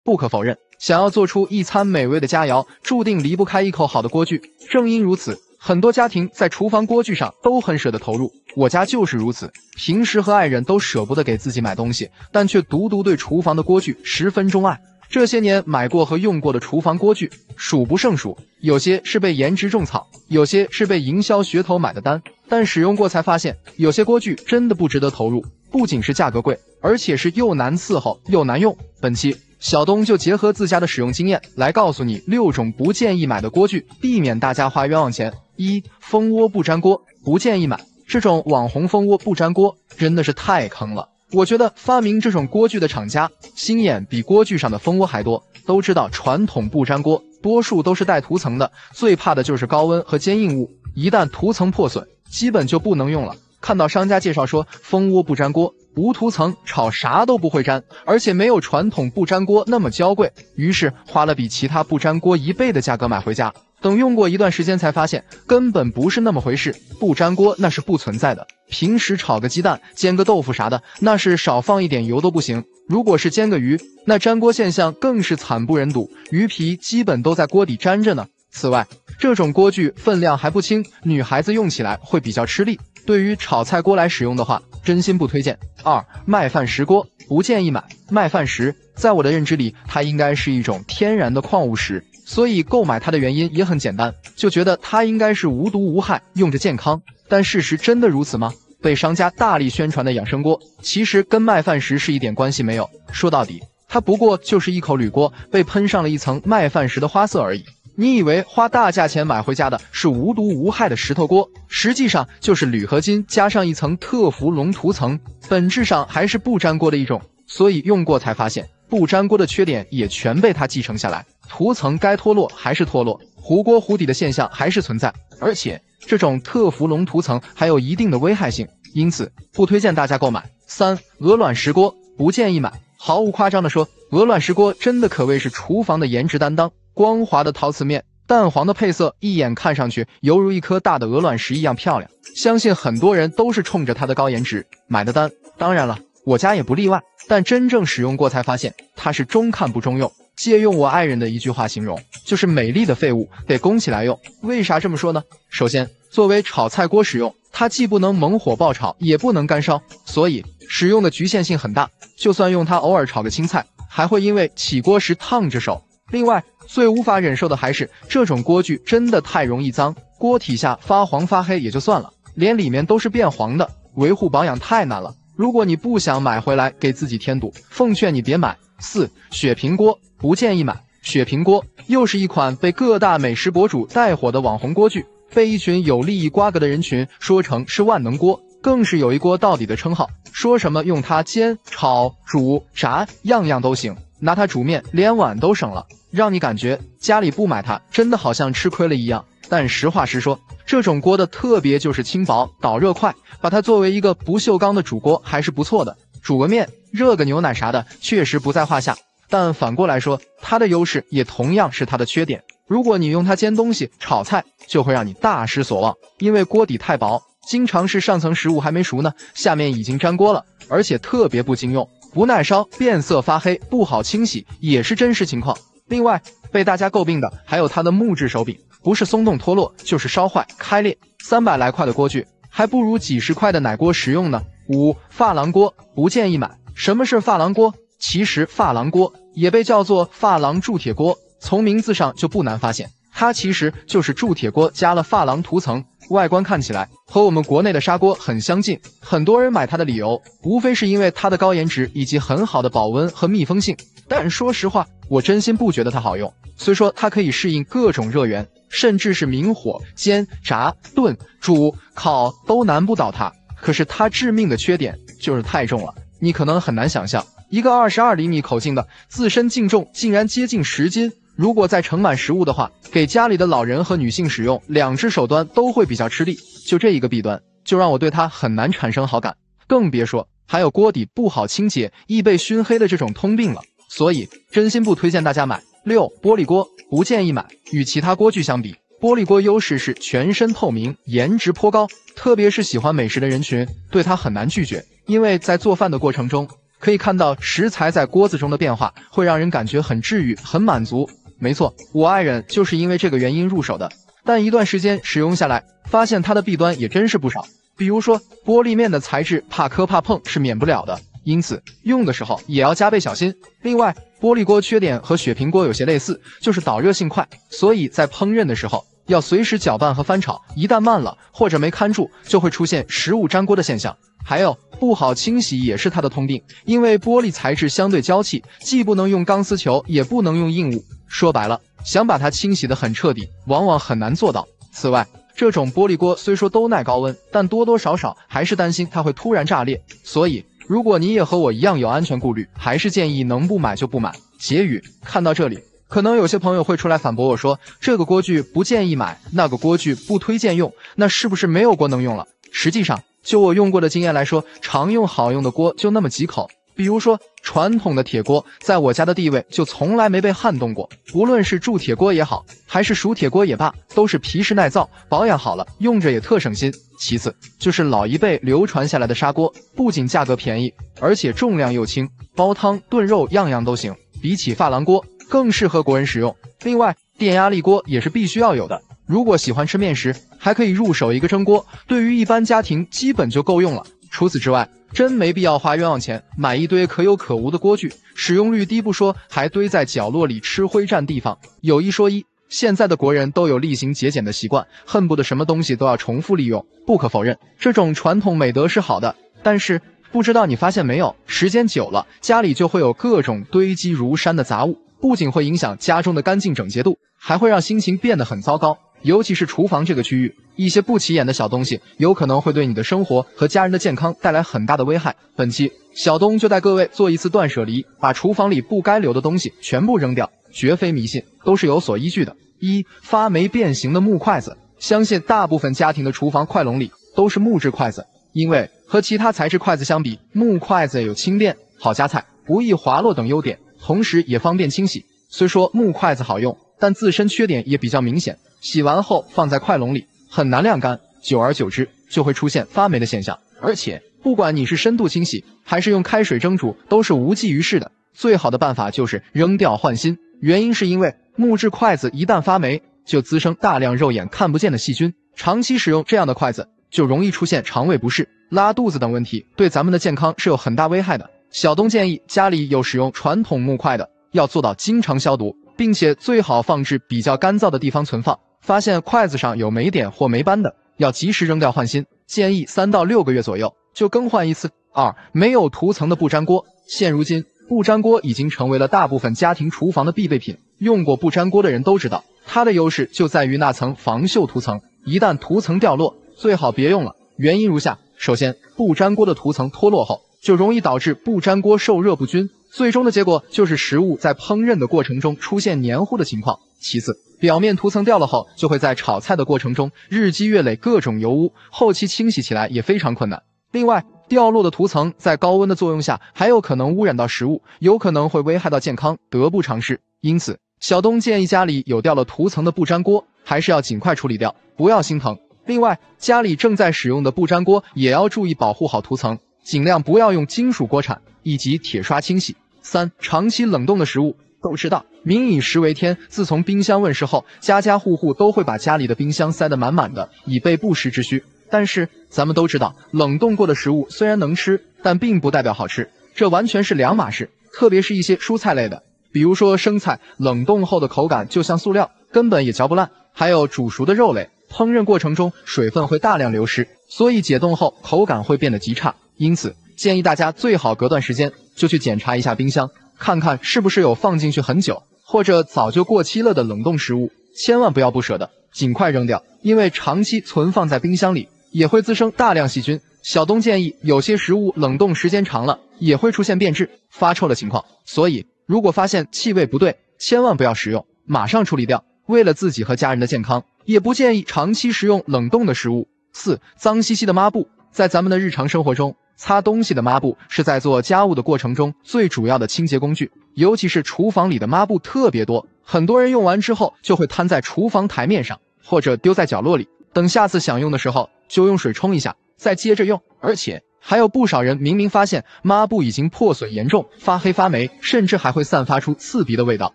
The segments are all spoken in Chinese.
不可否认，想要做出一餐美味的佳肴，注定离不开一口好的锅具。正因如此，很多家庭在厨房锅具上都很舍得投入，我家就是如此。平时和爱人都舍不得给自己买东西，但却独独对厨房的锅具十分钟爱。这些年买过和用过的厨房锅具数不胜数，有些是被颜值种草，有些是被营销噱头买的单。但使用过才发现，有些锅具真的不值得投入，不仅是价格贵，而且是又难伺候又难用。本期小东就结合自家的使用经验来告诉你6种不建议买的锅具，避免大家花冤枉钱。1. 蜂窝不粘锅，不建议买。这种网红蜂窝不粘锅真的是太坑了。我觉得发明这种锅具的厂家心眼比锅具上的蜂窝还多。都知道传统不粘锅多数都是带涂层的，最怕的就是高温和坚硬物，一旦涂层破损，基本就不能用了。看到商家介绍说蜂窝不粘锅无涂层，炒啥都不会粘，而且没有传统不粘锅那么娇贵，于是花了比其他不粘锅1倍的价格买回家。等用过一段时间才发现根本不是那么回事，不粘锅那是不存在的。平时炒个鸡蛋煎个豆腐啥的，那是少放一点油都不行，如果是煎个鱼，那粘锅现象更是惨不忍睹，鱼皮基本都在锅底粘着呢。此外，这种锅具分量还不轻，女孩子用起来会比较吃力，对于炒菜锅来使用的话，真心不推荐。2. 麦饭石锅，不建议买。麦饭石在我的认知里，它应该是一种天然的矿物石，所以购买它的原因也很简单，就觉得它应该是无毒无害，用着健康。但事实真的如此吗？被商家大力宣传的养生锅，其实跟麦饭石是一点关系没有。说到底，它不过就是一口铝锅，被喷上了一层麦饭石的花色而已。你以为花大价钱买回家的是无毒无害的石头锅，实际上就是铝合金加上一层特氟龙涂层，本质上还是不粘锅的一种。所以用过才发现，不粘锅的缺点也全被它继承下来，涂层该脱落还是脱落，糊锅糊底的现象还是存在，而且这种特氟龙涂层还有一定的危害性，因此不推荐大家购买。3. 鹅卵石锅，不建议买。毫无夸张地说，鹅卵石锅真的可谓是厨房的颜值担当。光滑的陶瓷面，淡黄的配色，一眼看上去犹如一颗大的鹅卵石一样漂亮，相信很多人都是冲着它的高颜值买的单。当然了，我家也不例外，但真正使用过才发现它是中看不中用。借用我爱人的一句话形容，就是美丽的废物得供起来用。为啥这么说呢？首先，作为炒菜锅使用，它既不能猛火爆炒，也不能干烧，所以使用的局限性很大。就算用它偶尔炒个青菜，还会因为起锅时烫着手。另外，最无法忍受的还是这种锅具真的太容易脏，锅体下发黄发黑也就算了，连里面都是变黄的，维护保养太难了。如果你不想买回来给自己添堵，奉劝你别买。4. 雪平锅，不建议买。雪平锅又是一款被各大美食博主带火的网红锅具，被一群有利益瓜葛的人群说成是万能锅，更是有一锅到底的称号，说什么用它煎、炒、煮、炸，样样都行，拿它煮面连碗都省了，让你感觉家里不买它真的好像吃亏了一样。但实话实说，这种锅的特别就是轻薄、导热快，把它作为一个不锈钢的煮锅还是不错的，煮个面、热个牛奶啥的确实不在话下。但反过来说，它的优势也同样是它的缺点。如果你用它煎东西、炒菜，就会让你大失所望，因为锅底太薄，经常是上层食物还没熟呢，下面已经粘锅了，而且特别不经用，不耐烧，变色发黑，不好清洗，也是真实情况。另外，被大家诟病的还有它的木质手柄，不是松动脱落，就是烧坏开裂，300来块的锅具，还不如几十块的奶锅实用呢。5. 珐琅锅，不建议买。什么是珐琅锅？其实珐琅锅也被叫做珐琅铸铁锅，从名字上就不难发现，它其实就是铸铁锅加了珐琅涂层，外观看起来和我们国内的砂锅很相近。很多人买它的理由无非是因为它的高颜值以及很好的保温和密封性，但说实话，我真心不觉得它好用。虽说它可以适应各种热源，甚至是明火煎、炸、炖、煮、烤都难不倒它，可是它致命的缺点就是太重了。你可能很难想象，一个22厘米口径的自身净重竟然接近10斤，如果再盛满食物的话，给家里的老人和女性使用，2只手端都会比较吃力。就这一个弊端，就让我对它很难产生好感，更别说还有锅底不好清洁、易被熏黑的这种通病了。所以真心不推荐大家买。6. 玻璃锅，不建议买。与其他锅具相比，玻璃锅优势是全身透明，颜值颇高，特别是喜欢美食的人群对它很难拒绝，因为在做饭的过程中，可以看到食材在锅子中的变化，会让人感觉很治愈、很满足。没错，我爱人就是因为这个原因入手的。但一段时间使用下来，发现它的弊端也真是不少。比如说，玻璃面的材质怕磕怕碰是免不了的，因此用的时候也要加倍小心。另外，玻璃锅缺点和雪平锅有些类似，就是导热性快，所以在烹饪的时候要随时搅拌和翻炒，一旦慢了或者没看住，就会出现食物粘锅的现象。还有不好清洗也是它的通病，因为玻璃材质相对娇气，既不能用钢丝球，也不能用硬物。说白了，想把它清洗得很彻底，往往很难做到。此外，这种玻璃锅虽说都耐高温，但多多少少还是担心它会突然炸裂。所以，如果你也和我一样有安全顾虑，还是建议能不买就不买。结语，看到这里，可能有些朋友会出来反驳我说，这个锅具不建议买，那个锅具不推荐用，那是不是没有锅能用了？实际上，就我用过的经验来说，常用好用的锅就那么几口。比如说，传统的铁锅在我家的地位就从来没被撼动过，无论是铸铁锅也好，还是熟铁锅也罢，都是皮实耐造，保养好了，用着也特省心。其次就是老一辈流传下来的砂锅，不仅价格便宜，而且重量又轻，煲汤炖肉样样都行，比起珐琅锅更适合国人使用。另外，电压力锅也是必须要有的，如果喜欢吃面食，还可以入手一个蒸锅，对于一般家庭基本就够用了。除此之外，真没必要花冤枉钱买一堆可有可无的锅具，使用率低不说，还堆在角落里吃灰占地方。有一说一，现在的国人都有厉行节俭的习惯，恨不得什么东西都要重复利用。不可否认，这种传统美德是好的，但是不知道你发现没有，时间久了，家里就会有各种堆积如山的杂物，不仅会影响家中的干净整洁度，还会让心情变得很糟糕。尤其是厨房这个区域，一些不起眼的小东西有可能会对你的生活和家人的健康带来很大的危害。本期小东就带各位做一次断舍离，把厨房里不该留的东西全部扔掉，绝非迷信，都是有所依据的。一、发霉变形的木筷子，相信大部分家庭的厨房筷笼里都是木质筷子，因为和其他材质筷子相比，木筷子有轻便、好夹菜、不易滑落等优点，同时也方便清洗。虽说木筷子好用，但自身缺点也比较明显，洗完后放在筷笼里很难晾干，久而久之就会出现发霉的现象。而且不管你是深度清洗还是用开水蒸煮，都是无济于事的。最好的办法就是扔掉换新，原因是因为木质筷子一旦发霉，就滋生大量肉眼看不见的细菌，长期使用这样的筷子就容易出现肠胃不适、拉肚子等问题，对咱们的健康是有很大危害的。小东建议家里有使用传统木筷的，要做到经常消毒，并且最好放置比较干燥的地方存放。发现筷子上有霉点或霉斑的，要及时扔掉换新，建议3到6个月左右就更换一次。2、没有涂层的不粘锅，现如今不粘锅已经成为了大部分家庭厨房的必备品。用过不粘锅的人都知道，它的优势就在于那层防锈涂层，一旦涂层掉落，最好别用了。原因如下：首先，不粘锅的涂层脱落后，就容易导致不粘锅受热不均，最终的结果就是食物在烹饪的过程中出现黏糊的情况。其次，表面涂层掉了后，就会在炒菜的过程中日积月累各种油污，后期清洗起来也非常困难。另外，掉落的涂层在高温的作用下，还有可能污染到食物，有可能会危害到健康，得不偿失。因此，小东建议家里有掉了涂层的不粘锅，还是要尽快处理掉，不要心疼。另外，家里正在使用的不粘锅也要注意保护好涂层，尽量不要用金属锅铲以及铁刷清洗。3、长期冷冻的食物。都知道民以食为天，自从冰箱问世后，家家户户都会把家里的冰箱塞得满满的，以备不时之需。但是咱们都知道，冷冻过的食物虽然能吃，但并不代表好吃，这完全是两码事。特别是一些蔬菜类的，比如说生菜，冷冻后的口感就像塑料，根本也嚼不烂。还有煮熟的肉类，烹饪过程中水分会大量流失，所以解冻后口感会变得极差。因此建议大家最好隔段时间就去检查一下冰箱，看看是不是有放进去很久或者早就过期了的冷冻食物，千万不要不舍得，尽快扔掉，因为长期存放在冰箱里也会滋生大量细菌。小东建议有些食物冷冻时间长了也会出现变质、发臭的情况，所以如果发现气味不对，千万不要食用，马上处理掉。为了自己和家人的健康，也不建议长期食用冷冻的食物。4、脏兮兮的抹布。在咱们的日常生活中，擦东西的抹布是在做家务的过程中最主要的清洁工具，尤其是厨房里的抹布特别多，很多人用完之后就会摊在厨房台面上，或者丢在角落里，等下次想用的时候就用水冲一下，再接着用。而且还有不少人明明发现抹布已经破损严重，发黑发霉，甚至还会散发出刺鼻的味道，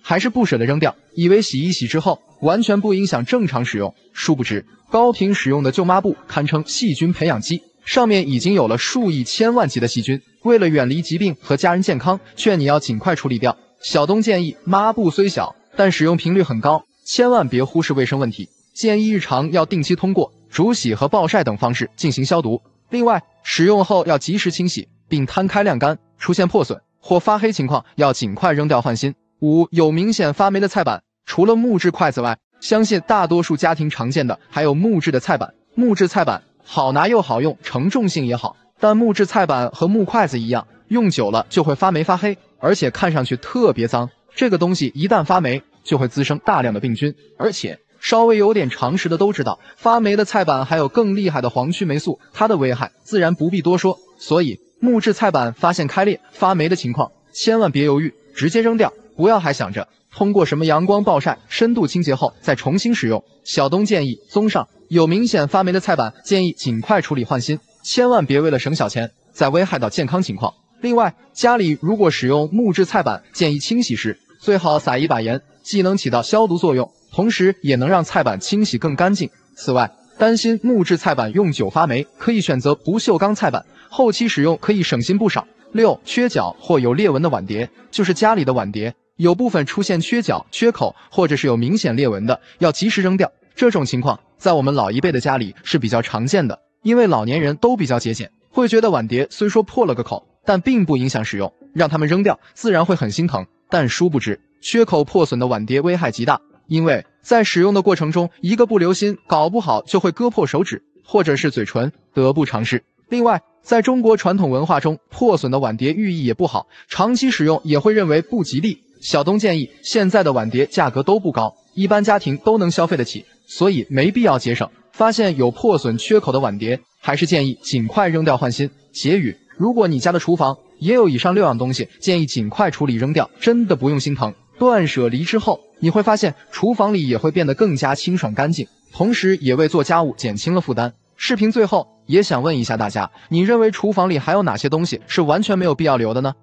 还是不舍得扔掉，以为洗一洗之后完全不影响正常使用。殊不知，高频使用的旧抹布堪称细菌培养基，上面已经有了数亿千万级的细菌。为了远离疾病和家人健康，劝你要尽快处理掉。小东建议，抹布虽小，但使用频率很高，千万别忽视卫生问题。建议日常要定期通过煮洗和暴晒等方式进行消毒。另外，使用后要及时清洗，并摊开晾干，出现破损或发黑情况要尽快扔掉换新。5. 有明显发霉的菜板。除了木质筷子外，相信大多数家庭常见的还有木质的菜板。木质菜板好拿又好用，承重性也好，但木质菜板和木筷子一样，用久了就会发霉发黑，而且看上去特别脏。这个东西一旦发霉，就会滋生大量的病菌，而且稍微有点常识的都知道，发霉的菜板还有更厉害的黄曲霉素，它的危害自然不必多说。所以木质菜板发现开裂、发霉的情况，千万别犹豫，直接扔掉，不要还想着通过什么阳光暴晒、深度清洁后再重新使用。小东建议，综上，有明显发霉的菜板，建议尽快处理换新，千万别为了省小钱再危害到健康情况。另外，家里如果使用木质菜板，建议清洗时最好撒一把盐，既能起到消毒作用，同时也能让菜板清洗更干净。此外，担心木质菜板用久发霉，可以选择不锈钢菜板，后期使用可以省心不少。6. 缺角或有裂纹的碗碟，就是家里的碗碟有部分出现缺角、缺口，或者是有明显裂纹的，要及时扔掉。这种情况在我们老一辈的家里是比较常见的，因为老年人都比较节俭，会觉得碗碟虽说破了个口，但并不影响使用，让他们扔掉自然会很心疼。但殊不知，缺口破损的碗碟危害极大，因为在使用的过程中，一个不留心，搞不好就会割破手指或者是嘴唇，得不偿失。另外，在中国传统文化中，破损的碗碟寓意也不好，长期使用也会认为不吉利。小东建议，现在的碗碟价格都不高，一般家庭都能消费得起，所以没必要节省。发现有破损缺口的碗碟，还是建议尽快扔掉换新。结语：如果你家的厨房也有以上6样东西，建议尽快处理扔掉，真的不用心疼。断舍离之后，你会发现厨房里也会变得更加清爽干净，同时也为做家务减轻了负担。视频最后也想问一下大家，你认为厨房里还有哪些东西是完全没有必要留的呢？